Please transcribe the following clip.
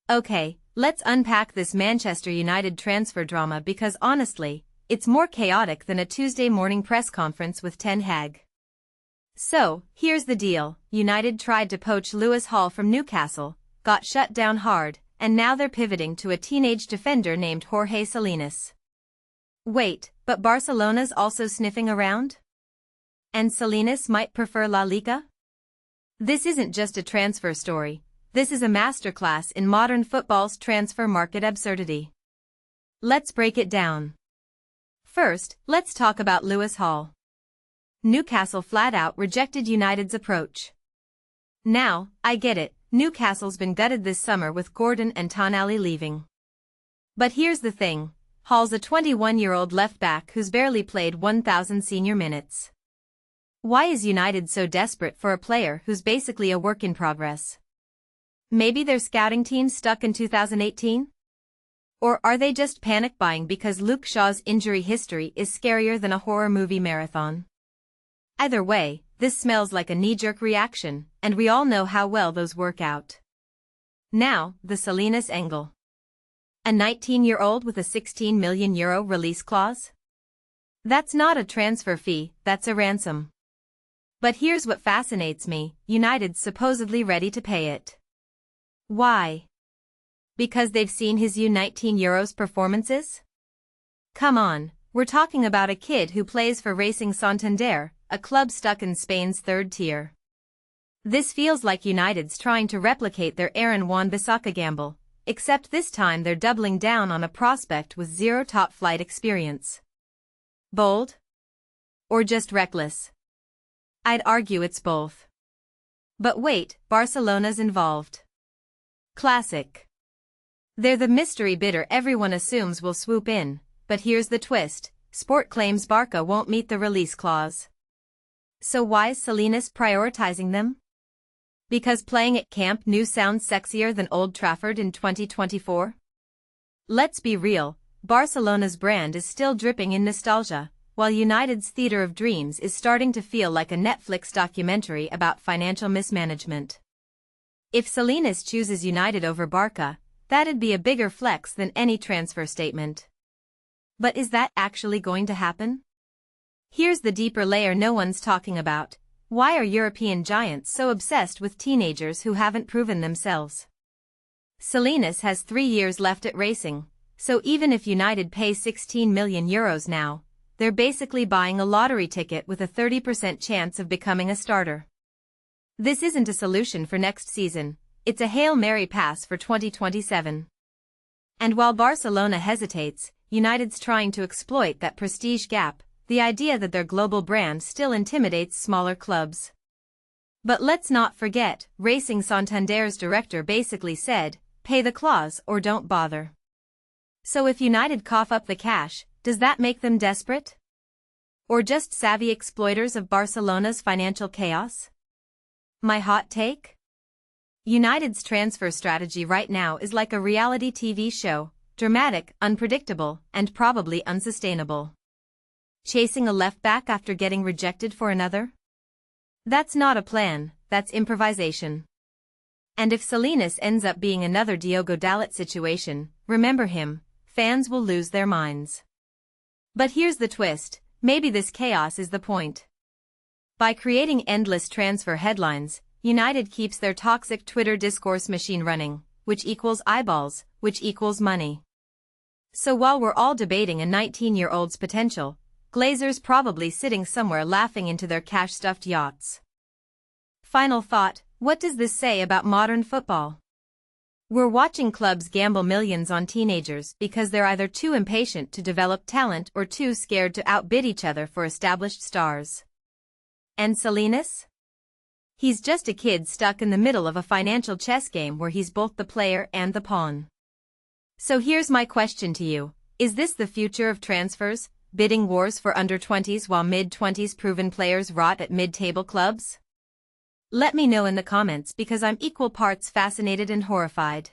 Okay, let's unpack this Manchester United transfer drama because honestly, it's more chaotic than a Tuesday morning press conference with Ten Hag. So, here's the deal. United tried to poach Lewis Hall from Newcastle, got shut down hard, and now they're pivoting to a teenage defender named Jorge Salinas. Wait, but Barcelona's also sniffing around? And Salinas might prefer La Liga? This isn't just a transfer story, this is a masterclass in modern football's transfer market absurdity. Let's break it down. First, let's talk about Lewis Hall. Newcastle flat out rejected United's approach. Now, I get it, Newcastle's been gutted this summer with Gordon and Tonali leaving. But here's the thing, Hall's a 21-year-old left-back who's barely played 1,000 senior minutes. Why is United so desperate for a player who's basically a work in progress? Maybe their scouting team's stuck in 2018? Or are they just panic buying because Luke Shaw's injury history is scarier than a horror movie marathon? Either way, this smells like a knee-jerk reaction, and we all know how well those work out. Now, the Salinas angle. A 19-year-old with a €16 million release clause? That's not a transfer fee, that's a ransom. But here's what fascinates me, United's supposedly ready to pay it. Why? Because they've seen his U19 performances? Come on, we're talking about a kid who plays for Racing Santander, a club stuck in Spain's third tier. This feels like United's trying to replicate their Aaron Wan-Bissaka gamble, except this time they're doubling down on a prospect with zero top-flight experience. Bold? Or just reckless? I'd argue it's both. But wait, Barcelona's involved. Classic. They're the mystery bidder everyone assumes will swoop in, but here's the twist, Sport claims Barca won't meet the release clause. So why is Salinas prioritizing them? Because playing at Camp Nou sounds sexier than Old Trafford in 2024? Let's be real, Barcelona's brand is still dripping in nostalgia, while United's theater of dreams is starting to feel like a Netflix documentary about financial mismanagement. If Salinas chooses United over Barca, that'd be a bigger flex than any transfer statement. But is that actually going to happen? Here's the deeper layer no one's talking about. Why are European giants so obsessed with teenagers who haven't proven themselves? Salinas has 3 years left at Racing, so even if United pay €16 million now, they're basically buying a lottery ticket with a 30% chance of becoming a starter. This isn't a solution for next season, it's a Hail Mary pass for 2027. And while Barcelona hesitates, United's trying to exploit that prestige gap, the idea that their global brand still intimidates smaller clubs. But let's not forget, Racing Santander's director basically said, pay the clause or don't bother. So if United cough up the cash, does that make them desperate? Or just savvy exploiters of Barcelona's financial chaos? My hot take? United's transfer strategy right now is like a reality TV show, dramatic, unpredictable, and probably unsustainable. Chasing a left-back after getting rejected for another? That's not a plan, that's improvisation. And if Salinas ends up being another Diogo Dalot situation, remember him, fans will lose their minds. But here's the twist, maybe this chaos is the point. By creating endless transfer headlines, United keeps their toxic Twitter discourse machine running, which equals eyeballs, which equals money. So while we're all debating a 19-year-old's potential, Glazer's probably sitting somewhere laughing into their cash-stuffed yachts. Final thought, what does this say about modern football? We're watching clubs gamble millions on teenagers because they're either too impatient to develop talent or too scared to outbid each other for established stars. And Salinas? He's just a kid stuck in the middle of a financial chess game where he's both the player and the pawn. So here's my question to you, is this the future of transfers? Bidding wars for under-20s while mid-20s proven players rot at mid-table clubs? Let me know in the comments because I'm equal parts fascinated and horrified.